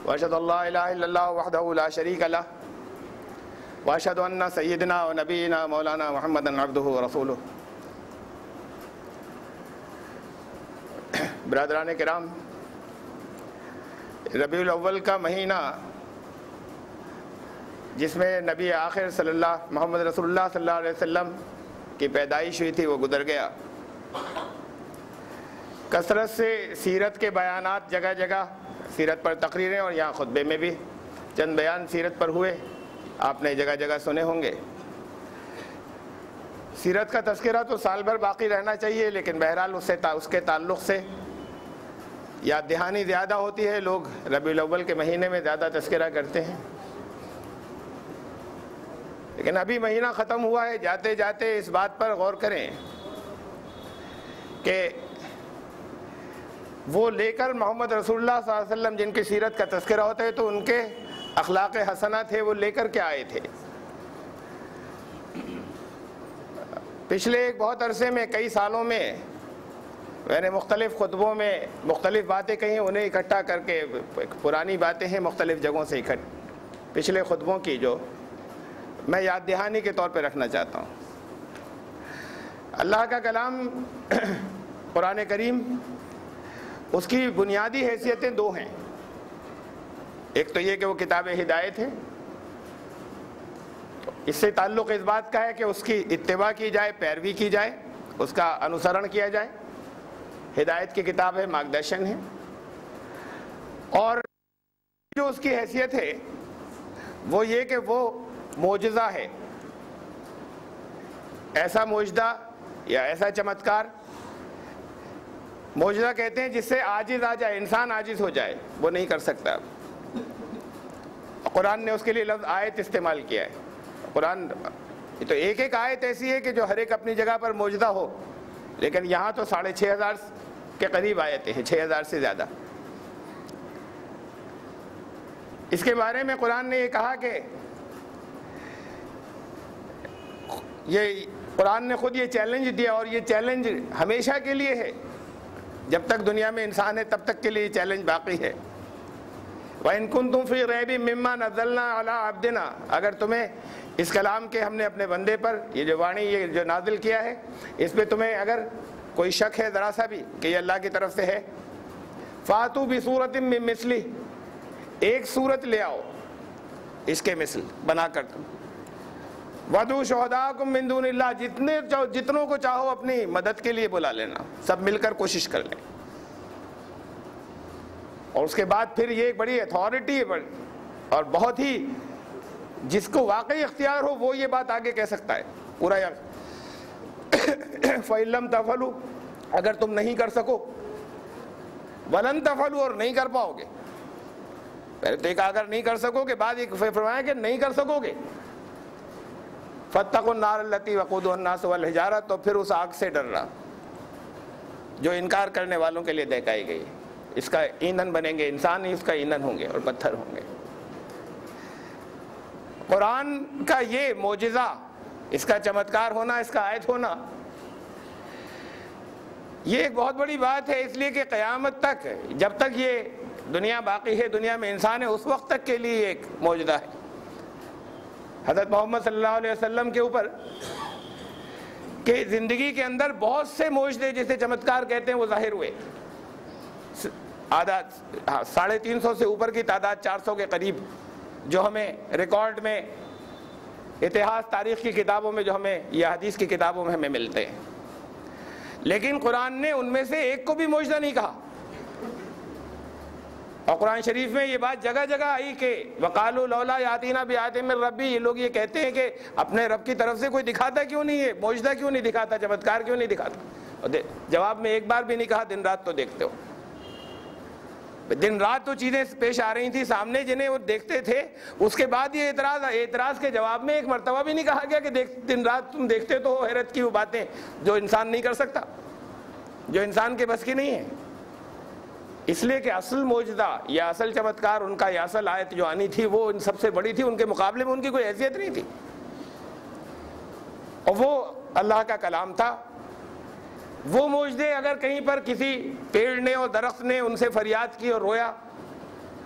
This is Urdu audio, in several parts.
واشهد ان لا اله الا الله وحده لا شريك له واشهد ان سيدنا ونبينا مولانا محمدا عبده ورسوله۔ برادران کرام، ربیع الاول کا مہینہ جس میں نبی آخر محمد رسول اللہ صلی اللہ علیہ وسلم کی پیدائش ہوئی تھی وہ گزر گیا۔ کثرت سے سیرت کے بیانات جگہ جگہ، سیرت پر تقریریں، اور یہاں خطبے میں بھی چند بیان سیرت پر ہوئے، آپ نے جگہ جگہ سنے ہوں گے۔ سیرت کا تذکرہ تو سال بھر باقی رہنا چاہیے، لیکن بہرحال اس کے تعلق سے یاد دہانی زیادہ ہوتی ہے، لوگ ربیع الاول کے مہینے میں زیادہ تذکرہ کرتے ہیں۔ لیکن ابھی مہینہ ختم ہوا ہے، جاتے جاتے اس بات پر غور کریں کہ وہ لے کر محمد رسول اللہ صلی اللہ علیہ وسلم جن کی سیرت کا تذکرہ ہوتا ہے تو ان کے اخلاق حسنہ تھے، وہ لے کر کے آئے تھے۔ پچھلے ایک بہت عرصے میں، کئی سالوں میں میں نے مختلف خطبوں میں مختلف باتیں کہیں، انہیں اکٹھا کر کے پرانی باتیں ہیں مختلف جگہوں سے پچھلے خطبوں کی، جو میں یاد دہانی کے طور پہ رکھنا چاہتا ہوں۔ اللہ کا کلام قرآن کریم، اس کی بنیادی حیثیتیں دو ہیں۔ ایک تو یہ کہ وہ کتاب ہدایت ہے، اس سے تعلق اس بات کا ہے کہ اس کی اتباع کی جائے، پیروی کی جائے، اس کا انوسرن کیا جائے۔ ہدایت کی کتاب ہے، مارگدرشن ہے۔ اور جو اس کی حیثیت ہے وہ یہ کہ وہ معجزہ ہے، ایسا معجزہ یا ایسا چمتکار، معجزہ کہتے ہیں جس سے عاجز آ جائے، انسان عاجز ہو جائے، وہ نہیں کر سکتا۔ قرآن نے اس کے لیے لفظ آیت استعمال کیا ہے۔ قرآن تو ایک ایک آیت ایسی ہے کہ جو ہر ایک اپنی جگہ پر معجزہ ہو، لیکن یہاں تو 6,500 کے قریب آیتیں ہیں، 6,000 سے زیادہ۔ اس کے بارے میں قرآن نے یہ کہا کہ قرآن نے خود یہ چیلنج دیا، اور یہ چیلنج ہمیشہ کے لیے ہے، جب تک دنیا میں انسان ہے تب تک کے لیے یہ چیلنج باقی ہے۔ وَإِن كُنتُمْ فِي رَيْبٍ مِّمَّا نَزَّلْنَا عَلَىٰ عَبْدِنَا، اگر تمہیں اس کلام کے، ہم نے اپنے بندے پر یہ جو وانی، یہ جو نازل کیا ہے، اس پہ تمہیں اگر کوئی شک ہے ذرا سا بھی کہ یہ اللہ کی طرف سے ہے، فَأْتُوا بِسُورَةٍ مِّن مِّثْلِهِ، ایک صورت لے آؤ اس کے مثل بنا کر تم۔ وَادْعُوا شُهَدَاءَكُم مِّن دُونِ اللَّهِ، جتنوں کو چاہو اپنی مدد کے لیے بلا لینا، سب مل کر کوشش کر لیں۔ اور اس کے بعد پھر یہ ایک بڑی اتھارٹی ہے، اور بہت ہی جس کو واقعی اختیار ہو وہ یہ بات آگے کہہ سکتا ہے پورا۔ فَإِن لَّمْ تَفْعَلُوا، اگر تم نہیں کر سکو، وَلَن تَفْعَلُوا، اور نہیں کر پاؤ گے۔ پہلے تو ایک اگر نہیں کر سکو گے، بعد ایک فرمایا کہ نہیں کر سکو گے، فَاتَّقُوا النَّارَ الَّتِي وَقُودُهَا النَّاسُ وَالْحِجَارَةُ، تو پھر اس آگ سے ڈرنا جو انکار کرنے والوں کے لیے دہکائی گئی۔ اس کا ایندھن بنیں گے انسان ہی، اس کا ایندھن ہوں گے اور پتھر ہوں گے۔ قرآن کا یہ معجزہ، اس کا چمتکار ہونا، اس کا آیت ہونا، یہ ایک بہت بڑی بات ہے، اس لیے کہ قیامت تک، جب تک یہ دنیا باقی ہے، دنیا میں انسان ہے، اس وقت تک کے لیے ایک معجزہ ہے۔ حضرت محمد صلی اللہ علیہ وسلم کے اوپر کہ زندگی کے اندر بہت سے معجزے، جسے چمتکار کہتے ہیں، وہ ظاہر ہوئے۔ 350 سے اوپر کی تعداد، 400 کے قریب، جو ہمیں ریکارڈ میں، اتہاس، تاریخ کی کتابوں میں، جو ہمیں یا حدیث کی کتابوں میں ہمیں ملتے ہیں۔ لیکن قرآن نے ان میں سے ایک کو بھی معجزہ نہیں کہا۔ اور قرآن شریف میں یہ بات جگہ جگہ آئی کہ وَقَالُوا لَوْلَا يَأْتِينَا بِآيَةٍ مِّن رَّبِّهِ، یہ لوگ یہ کہتے ہیں کہ اپنے رب کی طرف سے کوئی دکھاتا کیوں نہیں ہے، معجزہ کیوں نہیں دکھاتا، چمتکار کیوں نہیں دکھاتا۔ اور جواب میں ایک بار بھی نہیں کہا، دن رات تو دیکھتے ہو، دن رات تو چیزیں پیش آ رہی تھیں سامنے جنہیں وہ دیکھتے تھے۔ اس کے بعد یہ اعتراض کے جواب میں ایک مرتبہ بھی نہیں کہا گیا کہ دن رات تم دیکھتے تو ہو حیرت کی وہ باتیں جو انسان نہیں کر سکتا، جو انسان کے بس کی نہیں ہے۔ اس لیے کہ اصل معجزہ یا اصل چمتکار ان کا، یا اصل آیت جو آنی تھی، وہ ان سب سے بڑی تھی، ان کے مقابلے میں ان کی کوئی حیثیت نہیں تھی، اور وہ اللہ کا کلام تھا۔ وہ معجزے اگر کہیں پر کسی پیڑ نے اور درخت نے ان سے فریاد کی اور رویا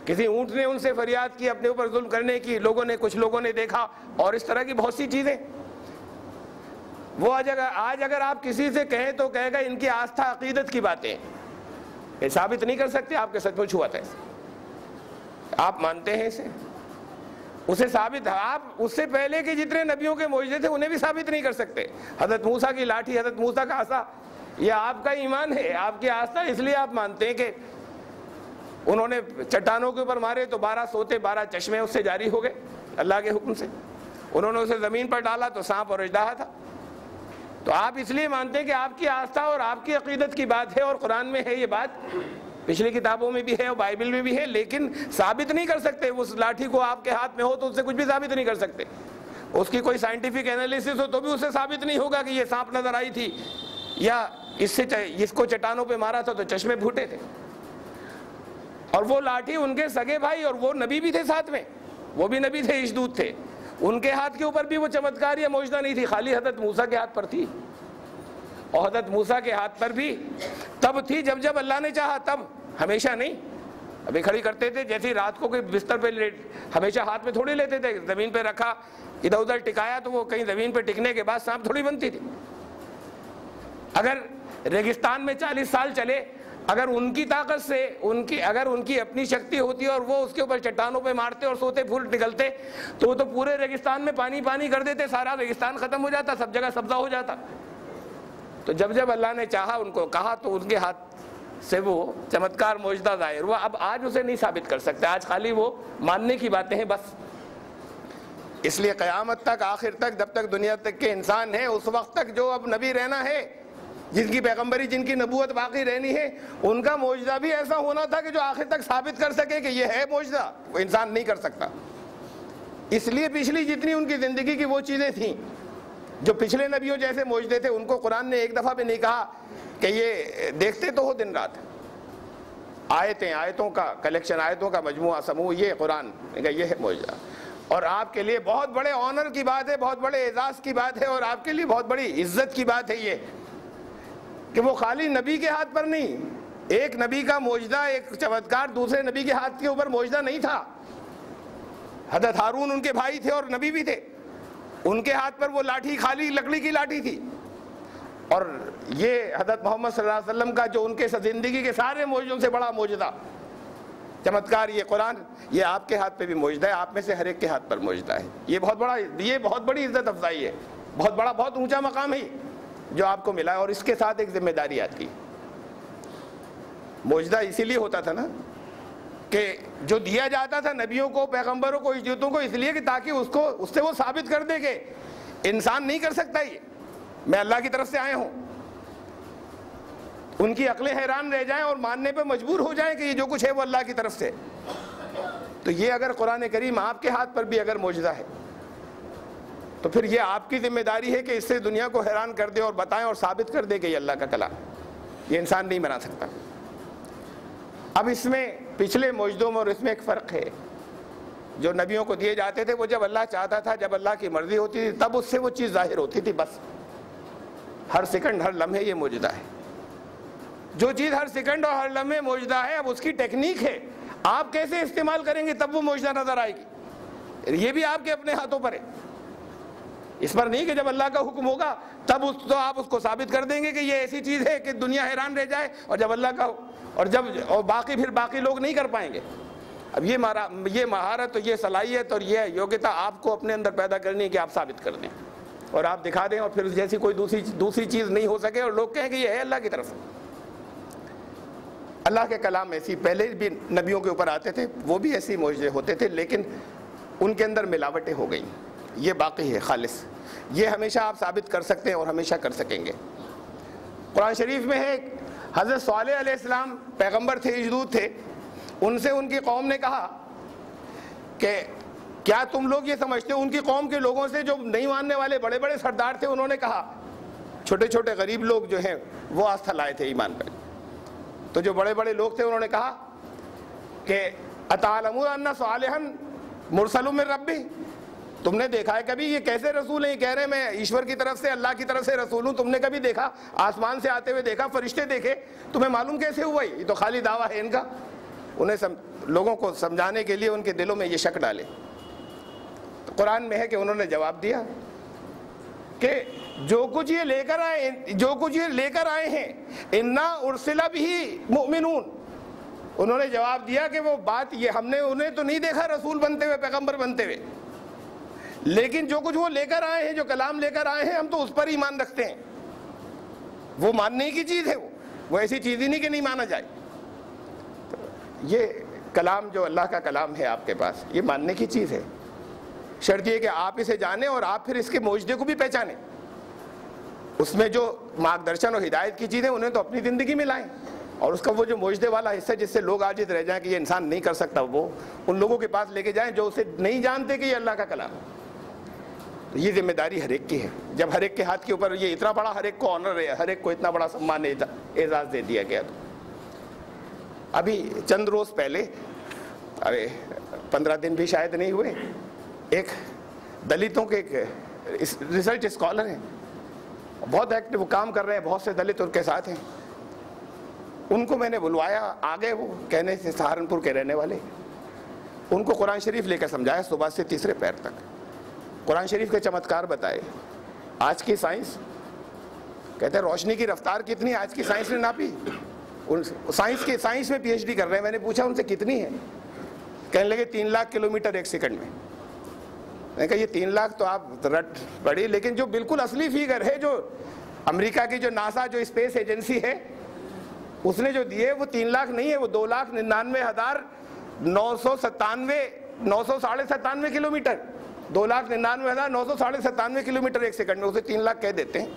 کسی اونٹ نے ان سے فریاد کی اپنے اوپر ظلم کرنے کی، کچھ لوگوں نے دیکھا، اور اس طرح کی بہت سی چیزیں. وہ آج اگر آپ کسی سے کہیں تو کہے گا ان کی آستھا عقیدت کی باتیں، یہ ثابت نہیں کر سکتے آپ کے سچ مچ ہوا تھا. آپ مانتے ہیں اسے ثابت، آپ اس سے پہلے کے جتنے نبیوں کے معجزے تھے انہیں بھی ثابت نہیں کر سکتے. حضرت موسیٰ کی لاٹھی، حضرت موسیٰ کا عصا، یہ آپ کا ایمان ہے، آپ کی آستھا. اس لیے آپ مانتے ہیں کہ انہوں نے چٹانوں کے اوپر مارے تو 12 سوتے 12 چشمے اس سے جاری ہو گئے اللہ کے حکم سے. انہوں نے اسے زمین پر ڈالا تو سانپ اور اژدہا تھا. تو آپ اس لیے مانتے ہیں کہ آپ کی آستھا اور آپ کی عقیدت کی بات ہے، اور قرآن میں ہے یہ بات، پچھلی کتابوں میں بھی ہے اور بائبل میں بھی ہے، لیکن ثابت نہیں کر سکتے. اس لاٹھی کو آپ کے ہاتھ میں ہو تو اس سے کچھ بھی ثابت نہیں کر سکتے. اس کی کوئی سائنٹیفک انالیسس ہو تو بھی اسے ثابت نہیں ہوگا کہ یہ سانپ نظر آئی تھی، یا اس کو چٹانوں پہ مارا تھا تو چشمے پھوٹے تھے. اور وہ لاٹھی ان کے سگے بھائی، اور وہ نبی بھی تھے ساتھ میں، وہ بھی نبی تھے، اشدود تھے، ان کے ہاتھ کے اوپر بھی وہ چمتکار یا معجزہ نہیں تھی، خالی حضرت موسیٰ کے ہاتھ پر تھی. اور حضرت موسیٰ کے ہاتھ پر بھی تب تھی جب اللہ نے چاہا، تب، ہمیشہ نہیں. ابھی کھڑی کرتے تھے جیسے رات کو کوئی بستر پہ ہمیشہ ہاتھ میں تھوڑی لیتے تھے، زمین پہ رکھا ادھر ادھر ٹکایا تو وہ کہیں زمین پہ ٹکنے کے بعد سانپ تھوڑی بنتی تھی. اگر ریگستان میں 40 سال چلے، اگر ان کی طاقت سے اگر ان کی اپنی شکتی ہوتی اور وہ اس کے اوپر چٹانوں پہ مارتے اور سوتے پھول نکلتے تو وہ تو پورے ریگستان میں پانی کر دیتے، سارا ریگستان ختم ہو جاتا، سب جگہ سبزہ ہو جاتا. تو جب اللہ نے چاہا، ان کو کہا، تو ان کے ہاتھ سے وہ چمتکار معجزہ ظاہر ہوا. اب آج اسے نہیں ثابت کر سکتے، آج خالی وہ ماننے کی باتیں ہیں بس. اس لیے قیامت تک، آخر تک، جب تک دنیا تک کے انسان ہیں، اس وقت تک جو اب نبی رہنا ہے، جن کی پیغمبری، جن کی نبوت باقی رہنی ہے، ان کا معجزہ بھی ایسا ہونا تھا کہ جو آخر تک ثابت کر سکے کہ یہ ہے معجزہ، وہ انسان نہیں کر سکتا. اس لیے پچھلی جتنی ان کی زندگی کی وہ چیزیں تھیں جو پچھلے نبیوں جیسے معجزے تھے، ان کو قرآن نے ایک دفعہ بھی نہیں کہا کہ یہ دیکھتے تو ہو دن رات. آیتوں کا کلیکشن، آیتوں کا مجموعہ، سموع، یہ قرآن، یہ ہے معجزہ. اور آپ کے لیے بہت بڑے آنر کی بات ہے، بہت بڑے اعزاز کی بات ہے، اور آپ کے لیے بہت بڑی عزت کی بات ہے یہ کہ وہ خالی نبی کے ہاتھ پر نہیں، ایک نبی کا معجزہ، ایک چمتکار دوسرے نبی کے ہاتھ کے اوپر معجزہ نہیں تھا. حضرت ہارون ان کے بھائی تھے اور نبی بھی تھے، ان کے ہاتھ پر وہ لاٹھی خالی لکڑی کی لاٹھی تھی. اور یہ حضرت محمد صلی اللہ علیہ وسلم کا جو ان کے زندگی کے سارے معجزوں سے بڑا معجزہ، چمتکار، یہ قرآن، یہ آپ کے ہاتھ پہ بھی معجزہ ہے، آپ میں سے ہر ایک کے ہاتھ پر معجزہ ہے. یہ بہت بڑی عزت افزائی ہے، بہت اونچا مقام ہے جو آپ کو ملا ہے. اور اس کے ساتھ ایک ذمہ داری آتی ہے. معجزہ اسی لیے ہوتا تھا نا کہ جو دیا جاتا تھا نبیوں کو، پیغمبروں کو، اشدیتوں کو، اس لیے کہ تاکہ اس سے وہ ثابت کر دے کہ انسان نہیں کر سکتا، یہ میں اللہ کی طرف سے آئے ہوں. ان کی عقلیں حیران رہ جائیں اور ماننے پہ مجبور ہو جائیں کہ یہ جو کچھ ہے وہ اللہ کی طرف سے. تو یہ اگر قرآن کریم آپ کے ہاتھ پر بھی اگر معجزہ ہے تو پھر یہ آپ کی ذمہ داری ہے کہ اس سے دنیا کو حیران کر دے اور بتائیں اور ثابت کر دے کہ یہ اللہ کا کلام، یہ انسان نہیں بنا سکتا. اب اس میں پچھلے معجزوں میں اور اس میں ایک فرق ہے. جو نبیوں کو دیے جاتے تھے وہ جب اللہ چاہتا تھا، جب اللہ کی مرضی ہوتی تھی، تب اس سے وہ چیز ظاہر ہوتی تھی. بس ہر سیکنڈ، ہر لمحے یہ معجزہ ہے. جو چیز ہر سیکنڈ اور ہر لمحے معجزہ ہے، اب اس کی ٹیکنیک ہے، آپ کیسے استعمال کریں گے تب وہ معجزہ نظر آئے گی. یہ بھی آپ کے اپنے ہاتھوں پر ہے. اس پر نہیں کہ جب اللہ کا حکم ہوگا تب تو آپ اس کو ثابت کر دیں گے کہ یہ ایسی چیز ہے کہ دنیا حیران رہ جائے، اور جب اللہ کا اور باقی لوگ نہیں کر پائیں گے. اب یہ مہارت اور یہ صلاحیت اور یہ یوگیتا آپ کو اپنے اندر پیدا کرنی ہے کہ آپ ثابت کر دیں اور آپ دکھا دیں، اور پھر جیسی کوئی دوسری چیز نہیں ہو سکے اور لوگ کہیں کہ یہ ہے اللہ کی طرف. اللہ کے کلام ایسی پہلے بھی نبیوں کے اوپر آتے تھے، وہ بھی ایسی معجزے ہوتے تھے، لیکن ان کے اندر ملاوٹیں ہو گئیں. یہ باقی ہے خالص، یہ ہمیشہ آپ ثابت کر سکتے ہیں اور ہمیشہ کر سکیں گے. قرآن شریف میں ہے، حضرت صالح علیہ السلام پیغمبر تھے، اشدود تھے. ان سے ان کی قوم نے کہا کہ کیا تم لوگ یہ سمجھتے ہو، ان کی قوم کے لوگوں سے جو نہیں ماننے والے بڑے بڑے سردار تھے، انہوں نے کہا، چھوٹے چھوٹے غریب لوگ جو ہیں وہ آستھا لائے تھے ایمان پر. تو جو بڑے بڑے لوگ تھے انہوں نے کہا کہ اتعلمون ان صالحا مرسل من ربی، تم نے دیکھا ہے کبھی یہ کیسے رسول ہیں؟ یہ کہہ رہے میں ایشور کی طرف سے، اللہ کی طرف سے رسول ہوں. تم نے کبھی دیکھا؟ آسمان سے آتے ہوئے دیکھا؟ فرشتے دیکھے؟ تمہیں معلوم کیسے ہوا؟ یہ تو خالی دعویٰ ہے ان کا. انہیں لوگوں کو سمجھانے کے لیے ان کے دلوں میں یہ شک ڈالے. تو قرآن میں ہے کہ انہوں نے جواب دیا کہ جو کچھ یہ لے کر آئے ہیں انا ارسل بہ مؤمنون. انہوں نے جواب دیا کہ وہ بات یہ ہم نے انہیں تو نہیں دیکھا رسول بنتے ہوئے, پیغمبر بنتے ہوئے, لیکن جو کچھ وہ لے کر آئے ہیں, جو کلام لے کر آئے ہیں, ہم تو اس پر ایمان رکھتے ہیں. وہ ماننے کی چیز ہے, وہ ایسی چیز ہی نہیں کہ نہیں مانا جائے. یہ کلام جو اللہ کا کلام ہے آپ کے پاس, یہ ماننے کی چیز ہے. شرط یہ کہ آپ اسے جانیں اور آپ پھر اس کے معجزے کو بھی پہچانیں. اس میں جو مارگدرشن اور ہدایت کی چیزیں انہیں تو اپنی زندگی میں لائیں, اور اس کا وہ جو معجزے والا حصہ جس سے لوگ عاجز رہ جائیں کہ یہ انسان نہیں کر سکتا, وہ ان لوگوں کے پاس لے کے جائیں جو اسے نہیں جانتے کہ یہ اللہ کا کلام ہے. تو یہ ذمہ داری ہر ایک کی ہے. جب ہر ایک کے ہاتھ کے اوپر یہ اتنا بڑا ہر ایک کو آنر ہے, ہر ایک کو اتنا بڑا سمان اعزاز دے دیا گیا. تو ابھی چند روز پہلے, 15 دن بھی شاید نہیں ہوئے, ایک دلتوں کے ایک ریسرچ اسکالر ہیں, بہت ایکٹیو کام کر رہے ہیں, بہت سے دلت ان کے ساتھ ہیں. ان کو میں نے بلوایا, آگے وہ کہنے سے سہارنپور کے رہنے والے, ان کو قرآن شریف لے کر سمجھایا صبح سے تیسرے پیر تک. قرآن شریف کے چمتکار بتائے. آج کی سائنس کہتے ہیں روشنی کی رفتار کتنی آج کی سائنس نے ناپی. سائنس میں پی ایچ ڈی کر رہے ہیں. میں نے پوچھا ان سے کتنی ہے, کہنے لگے 3 لاکھ کلومیٹر ایک سیکنڈ میں. میں نے کہا یہ 3 لاکھ تو آپ رٹ پڑی, لیکن جو بالکل اصلی فیگر ہے جو امریکہ کی جو ناسا جو اسپیس ایجنسی ہے اس نے جو دیے وہ 3 لاکھ نہیں ہے, وہ 2,99,997 کلومیٹر, 2,99,997 کلومیٹر ایک سیکنڈ میں. اسے 3 لاکھ کہہ دیتے ہیں.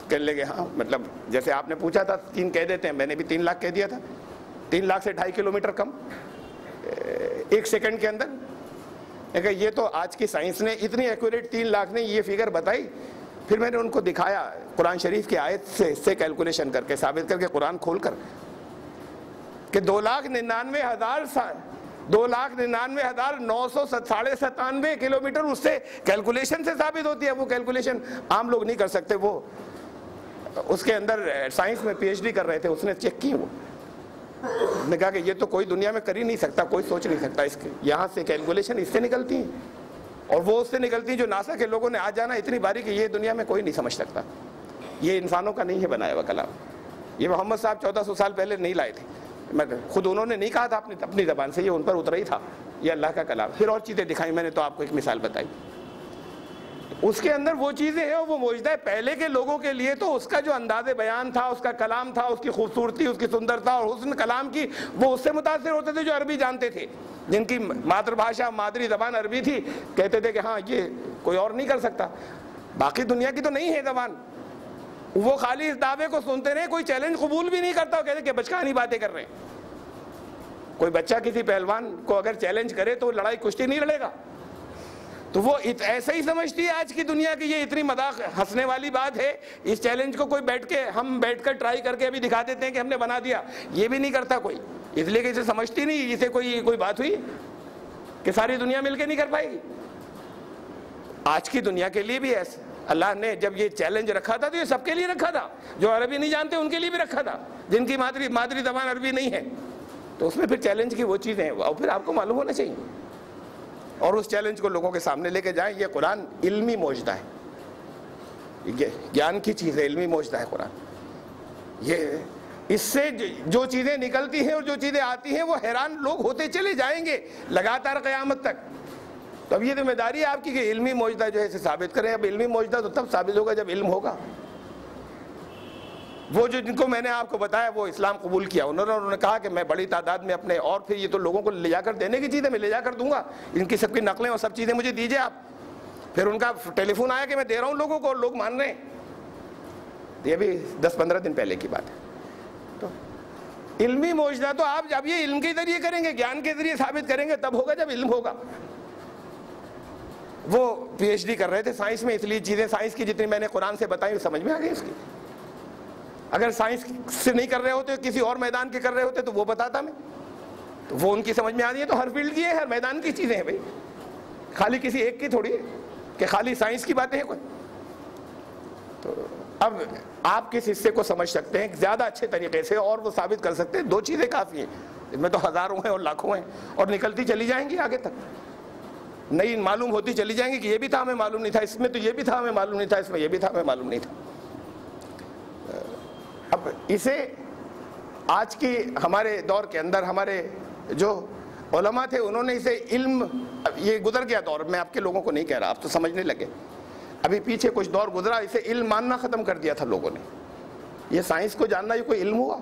کہنے لگے ہاں, مطلب جیسے آپ نے پوچھا تھا 3 کہہ دیتے ہیں, میں نے بھی 3 لاکھ کہہ دیا تھا. 3 لاکھ سے 2.5 کلومیٹر کم ایک سیکنڈ کے اندر. یہ تو آج کی سائنس نے اتنی ایکوریٹ 3 لاکھ نے یہ فگر بتائی. پھر میں نے ان کو دکھایا قرآن شریف کی آیت سے کیلکولیشن کر کے, ثابت کر کے, قرآن کھول کر, کہ 2,99,997 کلومیٹر اس سے کیلکولیشن سے ثابت ہوتی ہے. وہ کیلکولیشن عام لوگ نہیں کر سکتے. وہ اس کے اندر سائنس میں پی ایچ ڈی کر رہے تھے, اس نے چیک کی. وہ نے کہا کہ یہ تو کوئی دنیا میں کر ہی نہیں سکتا, کوئی سوچ نہیں سکتا. اس کے یہاں سے کیلکولیشن اس سے نکلتی ہیں, اور وہ اس سے نکلتی ہیں جو ناسا کے لوگوں نے آج جانا اتنی باری کہ یہ دنیا میں کوئی نہیں سمجھ سکتا. یہ انسانوں کا نہیں ہے بنایا ہوا کلام. یہ محمد صاحب 1400 سال پہلے نہیں لائے تھے, خود انہوں نے نہیں کہا تھا اپنی زبان سے, یہ ان پر اترا ہی تھا. یہ اللہ کا کلام. پھر اور چیزیں دکھائیں, میں نے تو آپ کو ایک مثال بتائی. اس کے اندر وہ چیزیں ہیں, وہ معجزہ ہے. پہلے کے لوگوں کے لیے تو اس کا جو انداز بیان تھا, اس کا کلام تھا, اس کی خوبصورتی, اس کی سندرتا اور حسن کلام کی, وہ اس سے متاثر ہوتے تھے جو عربی جانتے تھے, جن کی مادر بھاشا مادری زبان عربی تھی. کہتے تھے کہ ہاں یہ کوئی اور نہیں کر سکتا, باقی دنیا کی تو نہیں ہے زبان. وہ خالی اس دعوے کو سنتے رہے, کوئی چیلنج قبول بھی نہیں کرتا. وہ کہتے کہ بچکانی باتیں کر رہے ہیں. کوئی بچہ کسی پہلوان کو اگر چیلنج کرے تو لڑائی کشتی نہیں لڑے گا. تو وہ ایسا ہی سمجھتی ہے آج کی دنیا کی. یہ اتنی مذاق ہنسنے والی بات ہے. اس چیلنج کو کوئی ہم بیٹھ کر ٹرائی کر کے ابھی دکھا دیتے ہیں کہ ہم نے بنا دیا, یہ بھی نہیں کرتا کوئی, اس لیے کہ اسے سمجھتی نہیں. اسے کوئی بات ہوئی کہ ساری دنیا مل کے نہیں کر پائے گی. آج کی دنیا کے لیے بھی ایسا اللہ نے جب یہ چیلنج رکھا تھا تو یہ سب کے لیے رکھا تھا. جو عربی نہیں جانتے ان کے لیے بھی رکھا تھا, جن کی مادری زبان عربی نہیں ہے. تو اس میں پھر چیلنج کی وہ چیزیں ہیں, اور پھر آپ کو معلوم ہونا چاہیے, اور اس چیلنج کو لوگوں کے سامنے لے کے جائیں. یہ قرآن علمی معجزہ ہے, یہ گیان کی چیز ہے, علمی معجزہ ہے قرآن. یہ اس سے جو چیزیں نکلتی ہیں اور جو چیزیں آتی ہیں وہ حیران لوگ ہوتے چلے جائیں گے لگاتار قیامت تک. تو اب یہ ذمہ داری ہے آپ کی کہ علمی معجزہ جو ہے اسے ثابت کریں. اب علمی معجزہ تو تب ثابت ہوگا جب علم ہوگا. وہ جو جن کو میں نے آپ کو بتایا وہ اسلام قبول کیا, انہوں نے کہا کہ میں بڑی تعداد میں اپنے, اور پھر یہ تو لوگوں کو لے جا کر دینے کی چیزیں میں لے جا کر دوں گا, ان کی سب کی نقلیں اور سب چیزیں مجھے دیجئے آپ. پھر ان کا ٹیلی فون آیا کہ میں دے رہا ہوں لوگوں کو, اور لوگ مان رہے ہیں. یہ بھی 10-15 دن پہلے کی بات ہے. تو علمی معجزہ تو آپ جب یہ علم کے ذریعے کریں گے, گیان کے ذریعے ثابت کریں گے, تب ہوگا جب علم ہوگا. وہ پی ایچ ڈی کر رہے تھے سائنس میں, اس لیے چیزیں سائنس کی جتنی میں نے قرآن سے بتائی سمجھ میں آ گئی اس کی. اگر سائنس سے نہیں کر رہے ہوتے, کسی اور میدان کے کر رہے ہوتے تو وہ بتاتا میں. تو وہ ان کی سمجھ میں آ رہی ہے. تو ہر فیلڈ کی ہے, ہر میدان کی چیزیں ہیں بھائی, خالی کسی ایک کی تھوڑی ہے کہ خالی سائنس کی باتیں ہیں کوئی. تو اب آپ کس حصے کو سمجھ سکتے ہیں زیادہ اچھے طریقے سے اور وہ ثابت کر سکتے ہیں. 2 چیزیں کافی ہیں. اس میں تو ہزاروں ہیں اور لاکھوں ہیں، اور نکلتی چلی جائیں گی آگے تک، نئی معلوم ہوتی چلی جائیں گی کہ یہ بھی تھا ہمیں معلوم نہیں تھا، اس میں تو یہ بھی تھا ہمیں معلوم نہیں تھا، اس میں یہ بھی تھا ہمیں معلوم نہیں تھا۔ اب اسے آج کی ہمارے دور کے اندر ہمارے جو علماء تھے انہوں نے اسے علم، یہ گزر گیا دور، میں آپ کے لوگوں کو نہیں کہہ رہا، آپ تو سمجھنے لگے، ابھی پیچھے کچھ دور گزرا، اسے علم ماننا ختم کر دیا تھا لوگوں نے۔ یہ سائنس کو جاننا یہ کوئی علم ہوا؟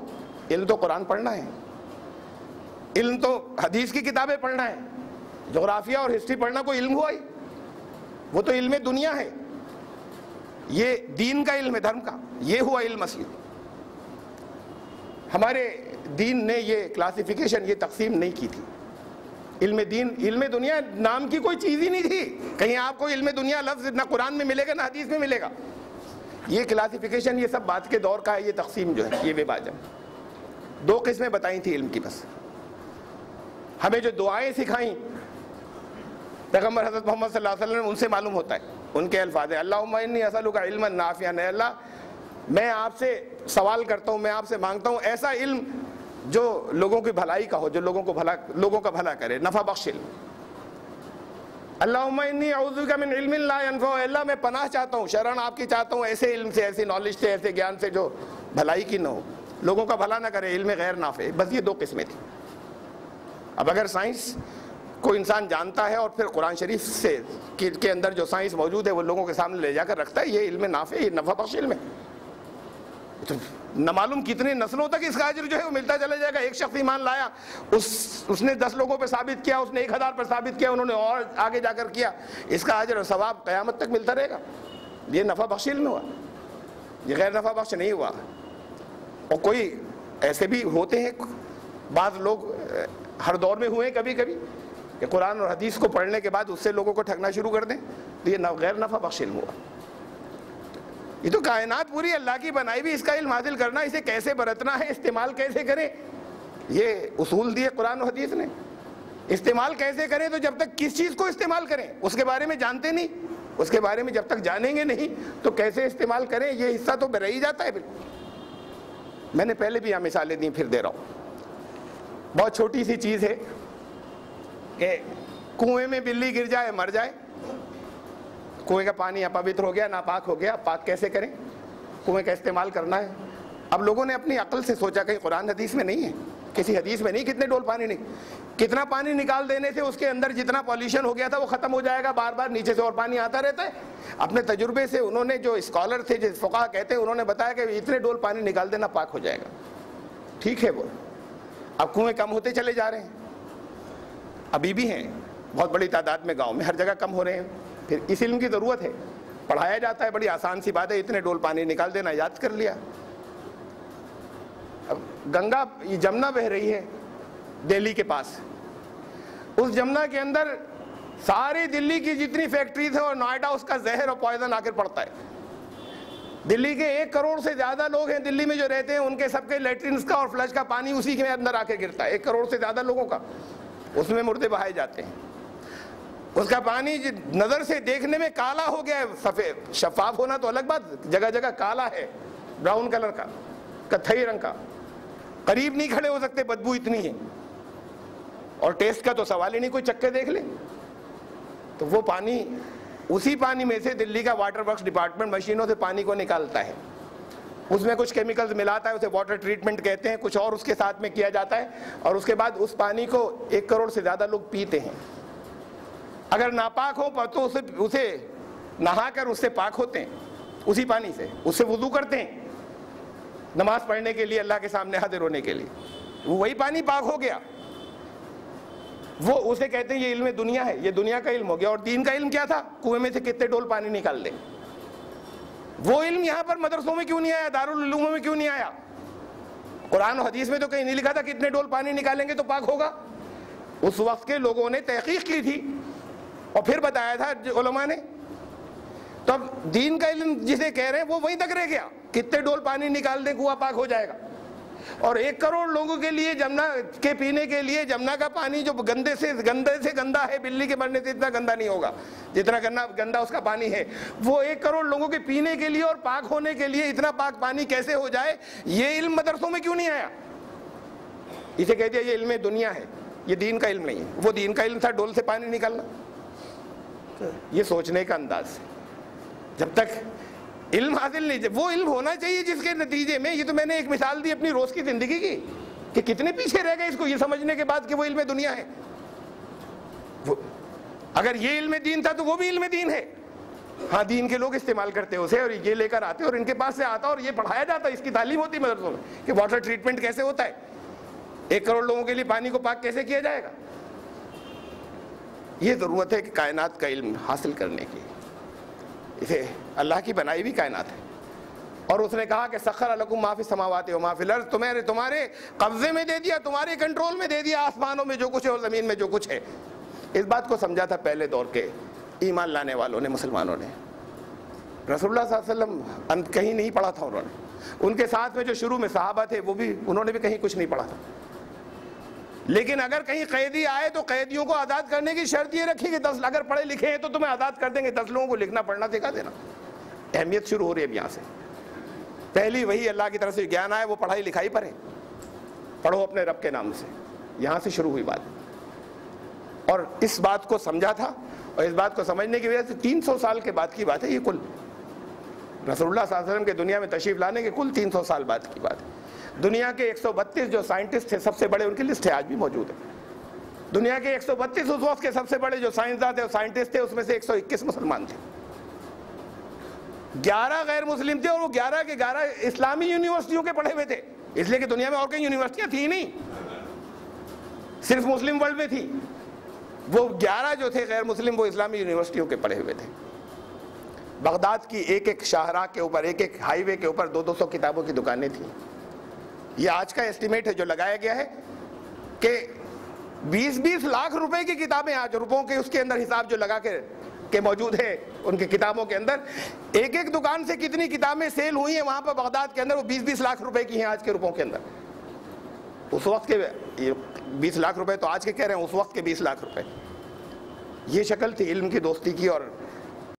علم تو قرآن پڑھنا ہے، علم تو حدیث کی کتابیں پڑھنا ہے، جغرافیہ اور ہسٹری پڑھنا کوئی علم ہوا ہی؟ وہ تو علم دنیا ہے، یہ دین کا علم ہے، دھرم کا، یہ ہوا علم اصلی۔ ہمارے دین نے یہ کلاسیفیکیشن، یہ تقسیم نہیں کی تھی۔ علم دین، علم دنیا نام کی کوئی چیز ہی نہیں تھی، کہیں آپ کو علم دنیا لفظ نہ قرآن میں ملے گا نہ حدیث میں ملے گا۔ یہ کلاسیفیکیشن یہ سب بات کے دور کا ہے، یہ تقسیم جو ہے، یہ وبھاجن، دو قسمیں بتائیں تھی علم کی بس۔ ہمیں جو دعائیں سکھائیں پیغمبر حضرت محمد صلی اللہ علیہ وسلم، ان سے معلوم ہوتا ہے، ان کے الفاظ ہیں، اللہم انی اسألک علما نافعا، اے اللہ میں آپ سے سوال کرتا ہوں، میں آپ سے مانگتا ہوں ایسا علم جو لوگوں کی بھلائی کا ہو، جو لوگوں کا بھلا کرے، نفع بخش علم۔ اللہم انی اعوذ بک من علم لا ینفع، اے اللہ میں پناہ چاہتا ہوں، شرن آپ کی چاہتا ہوں ایسے علم سے، ایسی نالج سے، ایسے گیان سے جو بھلائی کی نہ ہو، لوگوں کا بھلا نہ کرے، علم غیر نافع۔ بس یہ دو قسمیں تھیں۔ اب اگر سائنس کو انسان جانتا ہے اور پھر قرآن شریف سے کے اندر جو سائنس موجود ہے وہ لوگوں کے سامنے لے جا کر رکھتا ہے، یہ علم نافع، یہ نفع بخش علم ہے، تو نہ معلوم کتنے نسلوں تک اس کا اجر جو ہے وہ ملتا چلا جائے گا۔ ایک شخص ایمان لایا، اس نے 10 لوگوں پہ ثابت کیا، اس نے 1000 پر ثابت کیا، انہوں نے اور آگے جا کر کیا، اس کا اجر اور ثواب قیامت تک ملتا رہے گا۔ یہ نفع بخش علم ہوا، یہ غیر نفع بخش نہیں ہوا۔ اور کوئی ایسے بھی ہوتے ہیں، بعض لوگ ہر دور میں ہوئے کبھی کبھی کہ قرآن اور حدیث کو پڑھنے کے بعد اس سے لوگوں کو ٹھگنا شروع کر دیں، تو یہ غیر نفع بخش علم ہوا۔ یہ تو کائنات پوری اللہ کی بنائی بھی، اس کا علم حاصل کرنا، اسے کیسے برتنا ہے، استعمال کیسے کریں، یہ اصول دیے قرآن و حدیث نے۔ استعمال کیسے کریں، تو جب تک کس چیز کو استعمال کریں اس کے بارے میں جانتے نہیں، اس کے بارے میں جب تک جانیں گے نہیں تو کیسے استعمال کریں، یہ حصہ تو رہ ہی جاتا ہے۔ بالکل میں نے پہلے بھی یہاں مثالیں دیں، پھر دے رہا ہوں۔ بہت چھوٹی سی چیز ہے کہ کنویں میں بلی گر جائے، مر جائے، کنویں کا پانی اپوتر ہو گیا، ناپاک ہو گیا، پاک کیسے کریں، کنویں کا استعمال کرنا ہے۔ اب لوگوں نے اپنی عقل سے سوچا، کہیں قرآن حدیث میں نہیں ہے، کسی حدیث میں نہیں، کتنے ڈول پانی نہیں، کتنا پانی نکال دینے سے اس کے اندر جتنا پالیوشن ہو گیا تھا وہ ختم ہو جائے گا، بار بار نیچے سے اور پانی آتا رہتا ہے۔ اپنے تجربے سے انہوں نے، جو اسکالر تھے، جو فقہا کہتے ہیں، انہوں نے بتایا کہ اتنے ڈول پانی نکال دینا پاک ہو جائے گا۔ ٹھیک ہے، وہ اب کنویں کم ہوتے چلے جا رہے ہیں، ابھی بھی ہیں بہت بڑی تعداد میں، گاؤں میں ہر جگہ کم ہو رہے ہیں۔ پھر اس علم کی ضرورت ہے، پڑھایا جاتا ہے، بڑی آسان سی بات ہے، اتنے ڈول پانی نکال دینا، یاد کر لیا۔ اب گنگا، یہ جمنا بہ رہی ہے دہلی کے پاس، اس جمنا کے اندر ساری دلی کی جتنی فیکٹریز ہیں اور نوئیڈا، اس کا زہر اور پوائزن آ کر پڑتا ہے۔ دلی کے 1 کروڑ سے زیادہ لوگ ہیں دلی میں جو رہتے ہیں، ان کے سب کے لیٹرینز کا اور فلش کا پانی اسی کے اندر آ کے گرتا ہے، 1 کروڑ سے زیادہ لوگوں کا، اس میں مردے بہائے جاتے ہیں۔ اس کا پانی نظر سے دیکھنے میں کالا ہو گیا ہے، سفید شفاف ہونا تو الگ بات، جگہ جگہ کالا ہے، براؤن کلر کا، کتھئی رنگ کا، قریب نہیں کھڑے ہو سکتے، بدبو اتنی ہے، اور ٹیسٹ کا تو سوال ہی نہیں، کوئی چکے دیکھ لیں۔ تو وہ پانی، اسی پانی میں سے دلی کا واٹر ورکس ڈپارٹمنٹ مشینوں سے پانی کو نکالتا ہے، اس میں کچھ کیمیکلز ملاتا ہے، اسے واٹر ٹریٹمنٹ کہتے ہیں، کچھ اور اس کے ساتھ میں کیا جاتا ہے، اور اس کے بعد اس پانی کو 1 کروڑ سے زیادہ لوگ پیتے ہیں۔ اگر ناپاک ہو تو اسے نہا کر اس سے پاک ہوتے ہیں، اسی پانی سے، اس سے وضو کرتے ہیں نماز پڑھنے کے لیے، اللہ کے سامنے حاضر ہونے کے لیے، وہی پانی پاک ہو گیا۔ وہ اسے کہتے ہیں یہ علم دنیا ہے، یہ دنیا کا علم ہو گیا۔ اور دین کا علم کیا تھا؟ کنویں میں سے کتنے ڈول پانی نکال دیں۔ وہ علم یہاں پر مدرسوں میں کیوں نہیں آیا، دارالعلوم میں کیوں نہیں آیا؟ قرآن و حدیث میں تو کہیں نہیں لکھا تھا کتنے ڈول پانی نکالیں گے تو پاک ہوگا۔ اس وقت کے لوگوں نے تحقیق کی تھی اور پھر بتایا تھا علماء نے۔ تو اب دین کا علم جسے کہہ رہے ہیں وہ وہیں تک رہ گیا، کتنے ڈول پانی نکال دیں کنواں پاک ہو جائے گا۔ اور 1 کروڑ لوگوں کے لیے جمنا کے پینے کے لیے جمنا کا پانی جو گندے سے گندا ہے، بلی کے مرنے سے اتنا گندا نہیں ہوگا جتنا گندا اس کا پانی ہے، وہ 1 کروڑ لوگوں کے پینے کے لیے اور پاک ہونے کے لیے اتنا پاک پانی کیسے ہو جائے، یہ علم مدرسوں میں کیوں نہیں آیا؟ اسے کہہ دیا یہ علم دنیا ہے، یہ دین کا علم نہیں ہے۔ وہ دین کا علم تھا ڈول سے پانی نکالنا۔ یہ سوچنے کا انداز ہے۔ جب تک علم حاصل نہیں، وہ علم ہونا چاہیے جس کے نتیجے میں، یہ تو میں نے ایک مثال دی اپنی روز کی زندگی کی، کہ کتنے پیچھے رہ گئے اس کو یہ سمجھنے کے بعد کہ وہ علم دنیا ہے۔ اگر یہ علم دین تھا تو وہ بھی علم دین ہے۔ ہاں دین کے لوگ استعمال کرتے اسے، اور یہ لے کر آتے اور ان کے پاس سے آتا اور یہ پڑھایا جاتا، اس کی تعلیم ہوتی مدرسوں میں کہ واٹر ٹریٹمنٹ کیسے ہوتا ہے، 1 کروڑ لوگوں کے لیے پانی کو پاک کیسے کیا جائے گا۔ یہ ضرورت ہے کہ کائنات کا علم حاصل کرنے کی۔ اسے اللہ کی بنائی ہوئی کائنات ہے، اور اس نے کہا کہ سخر لکم ما فی السماوات و ما فی الارض، تمہارے قبضے میں دے دیا، تمہارے کنٹرول میں دے دیا آسمانوں میں جو کچھ ہے اور زمین میں جو کچھ ہے۔ اس بات کو سمجھا تھا پہلے دور کے ایمان لانے والوں نے، مسلمانوں نے۔ رسول اللہ صلی اللہ علیہ وسلم کہیں نہیں پڑھا تھا انہوں نے، ان کے ساتھ میں جو شروع میں صحابہ تھے وہ بھی، انہوں نے بھی کہیں کچھ نہیں پڑھا تھا۔ لیکن اگر کہیں قیدی آئے تو قیدیوں کو آزاد کرنے کی شرط یہ رکھی کہ 10 اگر پڑھے لکھے ہیں تو تمہیں آزاد کر دیں گے، 10 لوگوں کو لکھنا پڑھنا سکھا دینا۔ اہمیت شروع ہو رہی ہے اب یہاں سے۔ پہلی وہی اللہ کی طرف سے گیان آئے وہ پڑھائی لکھائی پر ہے، پڑھو اپنے رب کے نام سے، یہاں سے شروع ہوئی بات۔ اور اس بات کو سمجھا تھا، اور اس بات کو سمجھنے کی وجہ سے 300 سال کے بعد کی بات ہے یہ، کل رسول اللہ صلی اللہ علیہ وسلم کے دنیا میں تشریف لانے کے کل 300 سال بعد کی بات ہے۔ دنیا کے 132 جو سائنٹسٹ تھے سب سے بڑے، ان کی لسٹ ہے آج بھی موجود ہے۔ دنیا کے 132 اس وقت کے سب سے بڑے جو سائنسداں تھے اور سائنٹسٹ تھے، اس میں سے 121 مسلمان تھے، 11 غیر مسلم تھے، اور وہ 11 کے 11 اسلامی یونیورسٹیوں کے پڑھے ہوئے تھے، اس لیے کہ دنیا میں اور کئی یونیورسٹیاں تھیں نہیں، صرف مسلم ورلڈ میں تھی۔ وہ 11 جو تھے غیر مسلم وہ اسلامی یونیورسٹیوں کے پڑھے ہوئے تھے۔ بغداد کی ایک ایک شاہراہ کے اوپر، ایک ایک ہائی وے کے اوپر 200 کتابوں کی دکانیں تھیں۔ یہ آج کا ایسٹیمیٹ ہے جو لگایا گیا ہے کہ 20 لاکھ روپے کی کتابیں آج روپوں کے اس کے اندر حساب جو لگا کے موجود ہے ان کی کتابوں کے اندر، ایک ایک دکان سے کتنی کتابیں سیل ہوئی ہیں وہاں پر بغداد کے اندر، وہ 20 لاکھ روپے کی ہیں آج کے روپوں کے اندر۔ اس وقت کے 20 لاکھ روپے تو آج کے کہہ رہے ہیں، اس وقت کے 20 لاکھ روپے۔ یہ شکل تھی علم کی دوستی کی اور